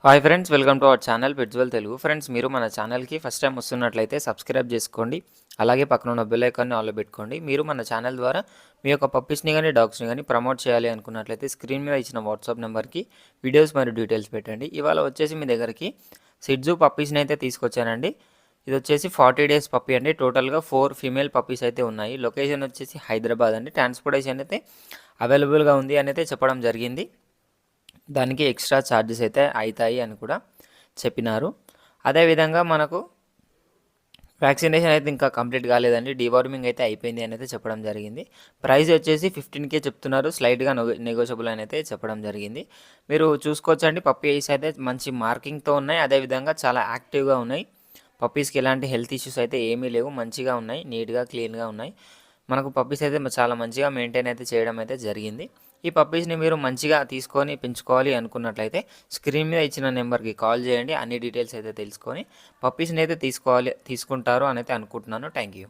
Hi friends, welcome to our channel పిట్జ్వెల్ తెలుగు. Friends, మీరు మన ఛానల్కి ఫస్ట్ టైం వస్తున్నట్లయితే సబ్స్క్రైబ్ చేసుకోండి. అలాగే పక్కన ఉన్న బెల్ ఐకాన్ని ఆన్లో పెట్టుకోండి. మీరు మన ఛానల్ ద్వారా మీ యొక్క పప్పీస్ని కానీ డాగ్స్ని కానీ ప్రమోట్ చేయాలి అనుకున్నట్లయితే స్క్రీన్ మీద ఇచ్చిన వాట్సాప్ నెంబర్కి వీడియోస్ మరియు డీటెయిల్స్ పెట్టండి. ఇవాళ వచ్చేసి మీ దగ్గరికి సిడ్జు పప్పీస్ని అయితే తీసుకొచ్చానండి. ఇది వచ్చేసి 40 డేస్ పప్పీ అండి. టోటల్గా 4 ఫీమేల్ పప్పీస్ అయితే ఉన్నాయి. లొకేషన్ వచ్చేసి హైదరాబాద్ అండి. ట్రాన్స్పోర్టేషన్ అయితే అవైలబుల్గా ఉంది అని అయితే చెప్పడం జరిగింది. దానికి ఎక్స్ట్రా ఛార్జెస్ అయితే అవుతాయి అని కూడా చెప్పినారు. అదేవిధంగా మనకు వ్యాక్సినేషన్ అయితే ఇంకా కంప్లీట్ కాలేదండి. డివార్మింగ్ అయితే అయిపోయింది అని అయితే చెప్పడం జరిగింది. ప్రైస్ వచ్చేసి 15K చెప్తున్నారు. స్లైట్గా నెగోషియబుల్ అని అయితే చెప్పడం జరిగింది. మీరు చూసుకోవచ్చండి, పప్పీ ఐస్ అయితే మంచి మార్కింగ్తో ఉన్నాయి. అదేవిధంగా చాలా యాక్టివ్గా ఉన్నాయి. పప్పీస్కి ఎలాంటి హెల్త్ ఇష్యూస్ అయితే ఏమీ లేవు. మంచిగా ఉన్నాయి, నీట్గా క్లీన్గా ఉన్నాయి. మనకు పప్పీస్ అయితే చాలా మంచిగా మెయింటైన్ అయితే చేయడం అయితే జరిగింది. ఈ పప్పీస్ని మీరు మంచిగా తీసుకొని పెంచుకోవాలి అనుకున్నట్లయితే స్క్రీన్ మీద ఇచ్చిన నెంబర్కి కాల్ చేయండి. అన్ని డీటెయిల్స్ అయితే తెలుసుకొని పప్పీస్ని అయితే తీసుకుంటారు అని అయితే అనుకుంటున్నాను. Thank you.